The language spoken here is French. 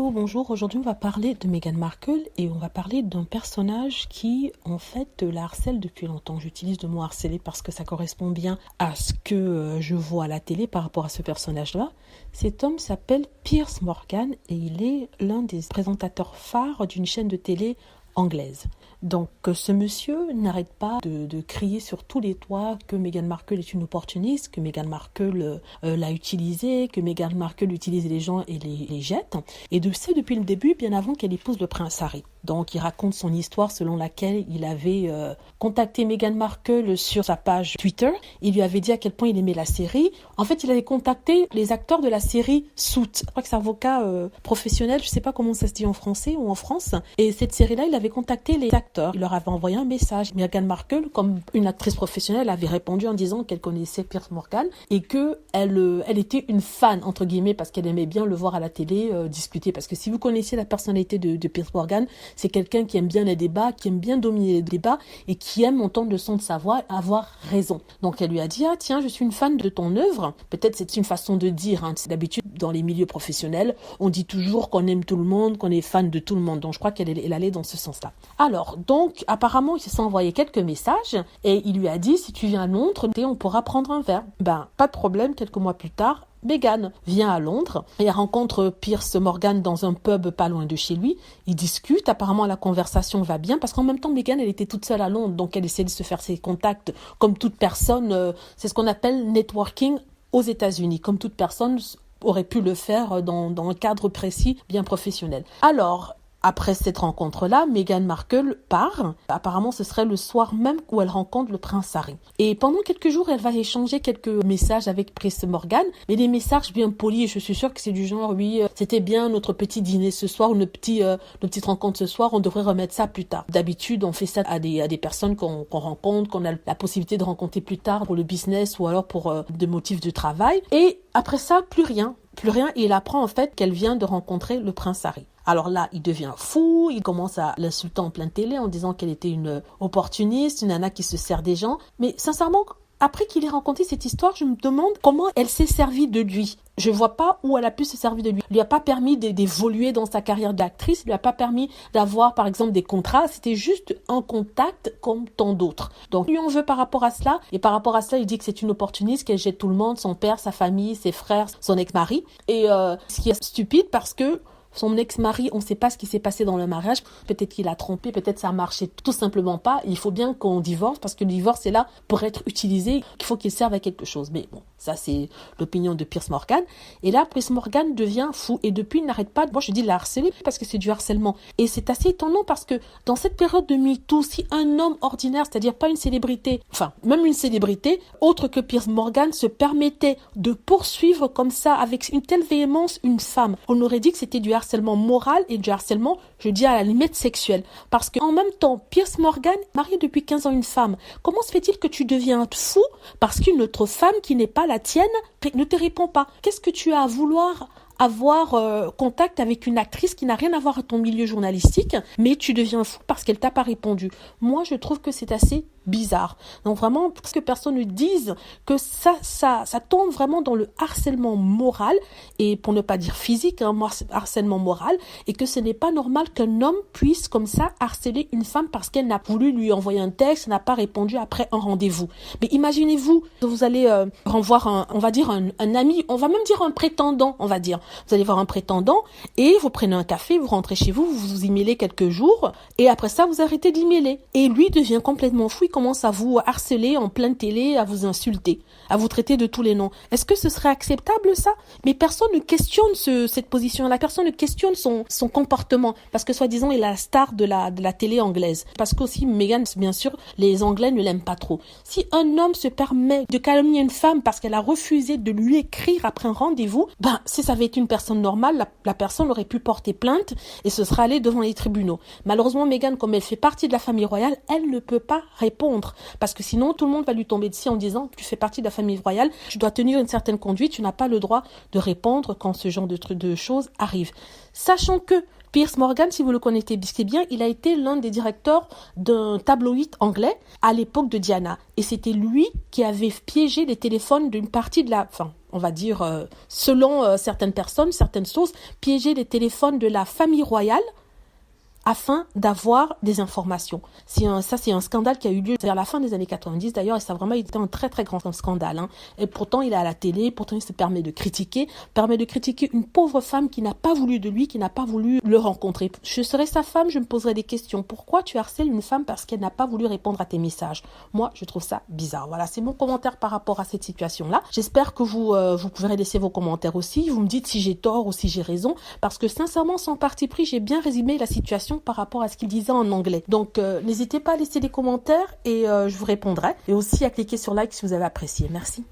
Hello, bonjour. Aujourd'hui, on va parler de Meghan Markle et on va parler d'un personnage qui, en fait, la harcèle depuis longtemps. J'utilise le mot harceler parce que ça correspond bien à ce que je vois à la télé par rapport à ce personnage-là. Cet homme s'appelle Piers Morgan et il est l'un des présentateurs phares d'une chaîne de télé anglaise. Donc ce monsieur n'arrête pas de crier sur tous les toits que Meghan Markle est une opportuniste, que Meghan Markle l'a utilisée, que Meghan Markle utilise les gens et les jette. Et de ça depuis le début, bien avant qu'elle épouse le prince Harry. Donc il raconte son histoire selon laquelle il avait contacté Meghan Markle sur sa page Twitter. Il lui avait dit à quel point il aimait la série. En fait, il avait contacté les acteurs de la série Suits. Je crois que c'est avocat professionnel, je ne sais pas comment ça se dit en français ou en France. Et cette série-là, il avait contacté les acteurs. Il leur avait envoyé un message. Meghan Markle, comme une actrice professionnelle, avait répondu en disant qu'elle connaissait Piers Morgan et qu'elle était une fan, entre guillemets, parce qu'elle aimait bien le voir à la télé discuter. Parce que si vous connaissez la personnalité de Piers Morgan, c'est quelqu'un qui aime bien les débats, qui aime bien dominer les débats et qui aime entendre le son de sa voix, avoir raison. Donc elle lui a dit « Ah tiens, je suis une fan de ton œuvre ». Peut-être c'est une façon de dire. Hein. D'habitude, dans les milieux professionnels, on dit toujours qu'on aime tout le monde, qu'on est fan de tout le monde. Donc je crois qu'elle allait dans ce sens-là. Alors, donc, apparemment, il s'est envoyé quelques messages et il lui a dit « Si tu viens à Londres, on pourra prendre un verre ». Ben, pas de problème, quelques mois plus tard, Meghan vient à Londres et elle rencontre Piers Morgan dans un pub pas loin de chez lui. Ils discutent, apparemment la conversation va bien parce qu'en même temps Meghan elle était toute seule à Londres donc elle essaie de se faire ses contacts comme toute personne, c'est ce qu'on appelle networking aux États-Unis, comme toute personne aurait pu le faire dans un cadre précis bien professionnel. Alors, après cette rencontre-là, Meghan Markle part. Apparemment, ce serait le soir même où elle rencontre le prince Harry. Et pendant quelques jours, elle va échanger quelques messages avec Piers Morgan, mais des messages bien polis. Je suis sûre que c'est du genre, oui, c'était bien notre petit dîner ce soir, ou notre petite rencontre ce soir, on devrait remettre ça plus tard. D'habitude, on fait ça à des personnes qu'on rencontre, qu'on a la possibilité de rencontrer plus tard pour le business ou alors pour des motifs de travail. Et après ça, plus rien. Et il apprend en fait qu'elle vient de rencontrer le prince Harry. Alors là, il devient fou, il commence à l'insulter en pleine télé en disant qu'elle était une opportuniste, une nana qui se sert des gens. Mais sincèrement, après qu'il ait rencontré cette histoire, je me demande comment elle s'est servie de lui. Je vois pas où elle a pu se servir de lui. Il lui a pas permis d'évoluer dans sa carrière d'actrice, il lui a pas permis d'avoir par exemple des contrats, c'était juste un contact comme tant d'autres. Donc lui on veut par rapport à cela, et par rapport à cela il dit que c'est une opportuniste, qu'elle jette tout le monde, son père, sa famille, ses frères, son ex-mari. Et ce qui est stupide parce que son ex-mari, on ne sait pas ce qui s'est passé dans le mariage. Peut-être qu'il a trompé, peut-être ça a marché tout simplement pas. Il faut bien qu'on divorce parce que le divorce est là pour être utilisé. Il faut qu'il serve à quelque chose. Mais bon, ça c'est l'opinion de Piers Morgan. Et là, Piers Morgan devient fou et depuis il n'arrête pas. Moi je dis de la harceler parce que c'est du harcèlement. Et c'est assez étonnant parce que dans cette période de MeToo, si un homme ordinaire, c'est-à-dire pas une célébrité, enfin même une célébrité, autre que Piers Morgan, se permettait de poursuivre comme ça avec une telle véhémence une femme, on aurait dit que c'était du harcèlement moral et du harcèlement, je dis à la limite sexuel. Parce qu'en même temps, Piers Morgan, marié depuis 15 ans une femme, comment se fait-il que tu deviens fou parce qu'une autre femme qui n'est pas la tienne ne te répond pas? Qu'est-ce que tu as à vouloir avoir contact avec une actrice qui n'a rien à voir à ton milieu journalistique, mais tu deviens fou parce qu'elle t'a pas répondu? Moi, je trouve que c'est assez bizarre. Donc vraiment, parce que personne ne dise que ça tombe vraiment dans le harcèlement moral, et pour ne pas dire physique, harcèlement moral, et que ce n'est pas normal qu'un homme puisse comme ça harceler une femme parce qu'elle n'a voulu lui envoyer un texte, n'a pas répondu après un rendez-vous. Mais imaginez-vous, vous allez revoir on va dire un ami, on va même dire un prétendant, on va dire. Vous allez voir un prétendant et vous prenez un café, vous rentrez chez vous, vous vous emailez quelques jours et après ça, vous arrêtez d'emailer. Et lui devient complètement fou, il commence à vous harceler en pleine télé, à vous insulter, à vous traiter de tous les noms. Est-ce que ce serait acceptable ça? Mais personne ne questionne cette position-là, personne ne questionne son comportement parce que soi-disant, il est la star de la télé anglaise. Parce qu'aussi, Meghan, bien sûr, les Anglais ne l'aiment pas trop. Si un homme se permet de calomnier une femme parce qu'elle a refusé de lui écrire après un rendez-vous, si ça avait été une personne normale, la personne aurait pu porter plainte et ce serait allé devant les tribunaux. Malheureusement, Meghan, comme elle fait partie de la famille royale, elle ne peut pas répondre parce que sinon, tout le monde va lui tomber dessus en disant « Tu fais partie de la famille royale, tu dois tenir une certaine conduite, tu n'as pas le droit de répondre quand ce genre de choses arrive. » Sachant que Piers Morgan, si vous le connaissez bien, il a été l'un des directeurs d'un tabloïd anglais à l'époque de Diana. Et c'était lui qui avait piégé les téléphones d'une partie de on va dire, selon certaines personnes, certaines sources, piéger les téléphones de la famille royale afin d'avoir des informations. C'est un scandale qui a eu lieu vers la fin des années 90 d'ailleurs, et ça a vraiment été un très très grand scandale. Hein. Et pourtant, il est à la télé, pourtant il se permet de critiquer une pauvre femme qui n'a pas voulu de lui, qui n'a pas voulu le rencontrer. Je serais sa femme, je me poserais des questions. Pourquoi tu harcèles une femme parce qu'elle n'a pas voulu répondre à tes messages? Moi, je trouve ça bizarre. Voilà, c'est mon commentaire par rapport à cette situation-là. J'espère que vous pourrez laisser vos commentaires aussi. Vous me dites si j'ai tort ou si j'ai raison, parce que sincèrement, sans parti pris, j'ai bien résumé la situation par rapport à ce qu'il disait en anglais. Donc, n'hésitez pas à laisser des commentaires et je vous répondrai. Et aussi à cliquer sur like si vous avez apprécié. Merci.